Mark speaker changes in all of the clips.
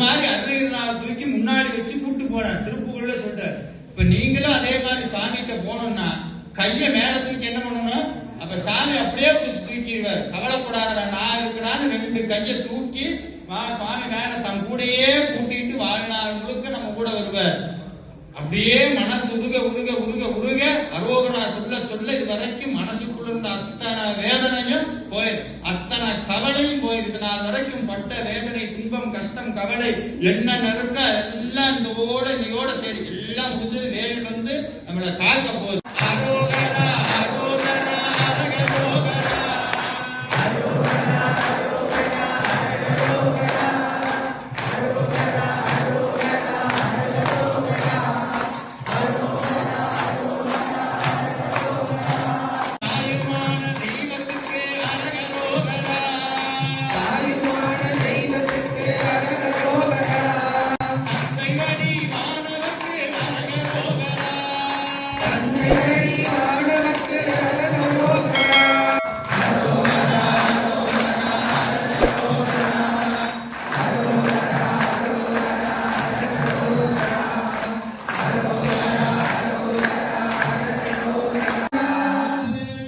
Speaker 1: மாதிரி அருணகிரிநாதர் தூக்கி முன்னாடி வச்சு கூட்டு போனார். திருப்புகள்ல சொல்றாரு. இப்ப நீங்களும் அதே மாதிரி சாமிகிட்ட போனோம்னா கைய மேல தூக்கி என்ன பண்ணணும்? அப்ப சாமி அப்படியே பிடிச்சு தூக்கிடுவார். கவலைப்படாத நான் இருக்கிறான்னு 2 கையை தூக்கி சுவாமி மேல தன் கூடையே கூட்டிட்டு வாழ்நாள் முழுக்க நம்ம கூட வருவார். அப்படியே மனசு உருக உருக உருக உருக அரோகரா சொல்ல சொல்ல இது வரைக்கும் மனசுக்குள்ள இருந்த அத்தனை வேதனையும் போயிரு, அத்தனை கவலையும் போயிரு. நாள் வரைக்கும் பட்ட வேதனை, துன்பம், கஷ்டம், கவலை என்ன நெருக்க எல்லாம் இந்த ஓட நீயோட சரி எல்லாம் முடிஞ்சது. வேல் வந்து நம்மளை காக்க போகுது. அரோகரா அரோகரா அரகரோகரா அரோகரா அரோகரா அரகரோகரா அரோகரா அரோகரா அரகரோகரா அரோகரா அரோகரா அரகரோகரா. தாயுமான தெய்வத்துக்கு அரகரோகரா, தாயுமான தெய்வத்துக்கு அரகரோகரா. தந்தை வழி மாணவர்க்கு அரகரோகரா, தந்தை வழி மாணவர்க்கு அரகரோகரா. அரோகரா அரோகரா அரகரோகரா அரோகரா அரோகரா அரகரோகரா அரோகரா அரோகரா அரகரோகரா.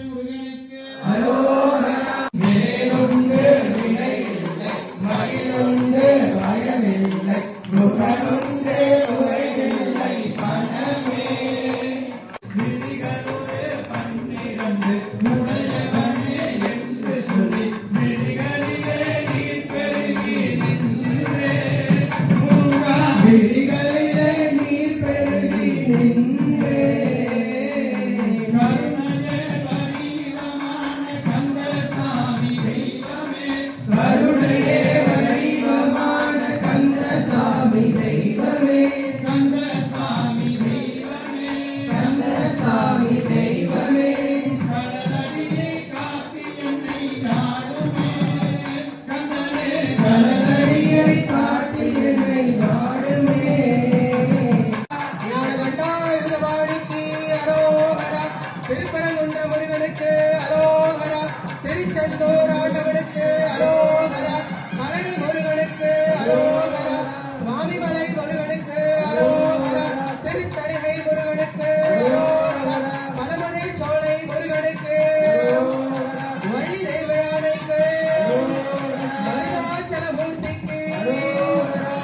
Speaker 1: முருகனுக்கு அரோகரா. மேலுண்டு வினை இல்லை, மயிலுண்டு பயமில்லை, முருகனுண்டு உரையில்லை மனமே. விழிகளொரு 12 உடையவனே என்று சொல்லி விழிகளிலே நீர் பெருகி நின்றே. முருகா விழிகளிலே நீர் பெருகி நின்றே. கருணையே வடிவமான கந்தசாமி தெய்வமே, கருணையே வடிவமான கந்தசாமி தெய்வமே, கந்தசாமி தெய்வமே, கந்தசாமி தெய்வமே. கடலடியை காத்து என்னை நாடுமே, கந்தனே கடலடியை காத்து என்னை நாடுமே. ஞானகண்டாயுதபாணிக்கு அரோகரா, திருப்பரங்குன்ற முருகனுக்கு அரோகரா, திருச்செந்தூர் ஆண்டவனுக்கு அரோகரா, பழனி முருகனுக்கு அரோகரா, சுவாமிமலை முருகனுக்கு அரோகரா, திருத்தணிகை முருகனுக்கு அரோகரா, பழமதில் சோலை முருகனுக்கு அரோகரா, வழி தெய்வ யானைக்கு அரோகரா, அருணாச்சல மூர்த்திக்கு அரோகரா,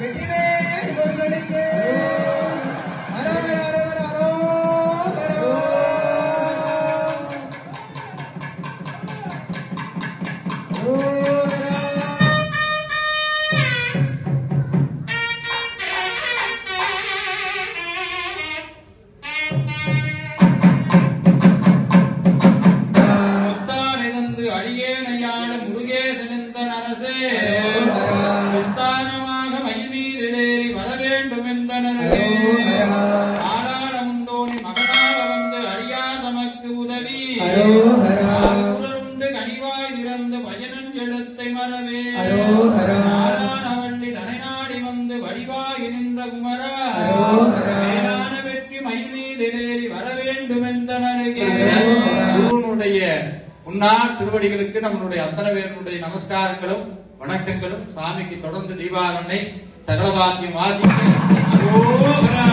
Speaker 1: வெற்றிவேல் முருகனுக்கு அரோகரா அரோகரா அரோகரா. முத்தானிருந்து அடியேனையாள முருகேசனிந்தன் அரசே, விஸ்தானமாக மயில் மீதிலேறி வர வேண்டும் என்றனரே. ஆளாளமுந்தோணி மகனாக வந்து அடியார் தமக்கு உதவி, உண்டு கனிவாய் திறந்து பஜனன் எழுத்தை மறவே. ஆளானவள்ளி தனை நாடி வந்து வடிவாகி நின்ற குமரா, மேலான வெற்றி மயில் மீதிலேறி வர வேண்டும் என்றனருகே. குருனுடைய முன்னாள் திருவடிகளுக்கு நம்மளுடைய அத்தனை பேருடைய நமஸ்காரங்களும் வணக்கங்களும். சுவாமிக்கு தொடர்ந்து தீபாவளை சகலவாக்கியம் வாசிக்க அரோகரா.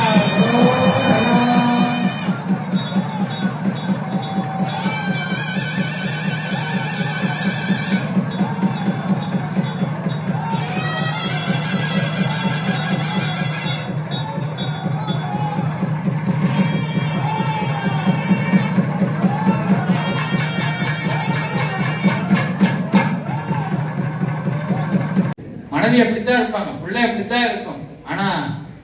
Speaker 1: மனைவி அப்படித்தான் இருப்பாங்க, பிள்ளை அப்படித்தான் இருக்கும். ஆனா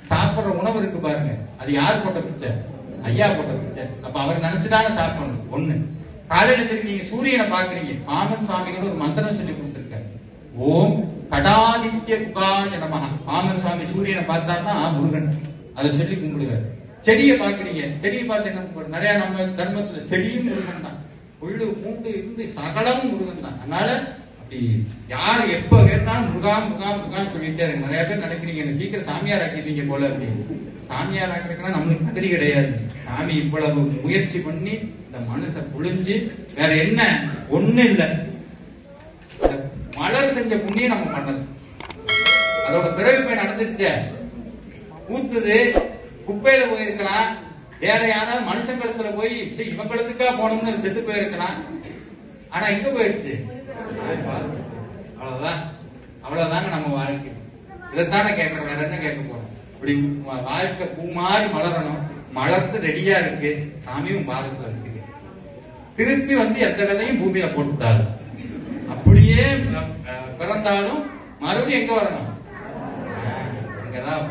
Speaker 1: சாப்பிடுற உணவு இருக்கு பாருங்க, அது யார் போட்ட பிச்சை? ஐயா போட்ட பிச்சை. அப்ப அவர் நினைச்சுதானே சாப்பிடணும். ஒண்ணு, காலையில திரும்பி சூரியனை பாக்குறீங்க, மாமன் சுவாமிகள் ஒரு மந்திரம் சொல்லி கொடுத்திருக்காரு. ஓம் கடாதித்ய குகாய நமஹ. மாமன் சுவாமி சூரியனை பார்த்தாருன்னா முருகன், அதை சொல்லி கும்பிடுவார். செடியை பாக்குறீங்க, செடியை பார்த்து என்ன நிறைய நம்ம தர்மத்துல செடியும் முருகன் தான், புல்லு பூண்டு இருந்து சகலமும் முருகன் தான். அதனால யாரு எப்ப கேட்டாலும் முருகா முருகா முருகான்னு சொல்லிட்டே இருக்கு. நிறைய பேர் நினைக்கிறீங்க என்ன சீக்கிரம் சாமியார் ஆக்கிடுவீங்க போல அப்படின்னு. சாமியார் ஆக்கிறதுக்குன்னா நம்மளுக்கு கதிரி கிடையாது. சாமி இவ்வளவு முயற்சி பண்ணி இந்த மனுஷ புழிஞ்சு வேற என்ன ஒண்ணு இல்ல, மலர் செஞ்ச புண்ணியம் நம்ம பண்ணது. அதோட பிறவி பயன் நடந்துருச்ச, ஊத்துது, குப்பையில போயிருக்கலாம், வேற யாராவது மனுஷங்களுக்குள்ள போய் இவங்களுக்கா போனோம்னு செத்து போயிருக்கலாம். ஆனா எங்க போயிடுச்சு? அவ்வளவுதான். அவ்வளவுதாங்க நம்ம வாழ்க்கை. இதைத்தானே கேட்கறோம், வேற என்ன கேட்க போறோம்? இப்படி வாழ்க்கை பூ மாதிரி மலரணும், மலர்ந்து ரெடியா இருக்கு, சாமியும் பாதத்துல வச்சுக்க. திருப்பி எந்த விதையும் பூமியில போட்டுட்டாரு, அப்படியே பிறந்தாலும் மறுபடியும் எங்க வரணும்? அங்கதான்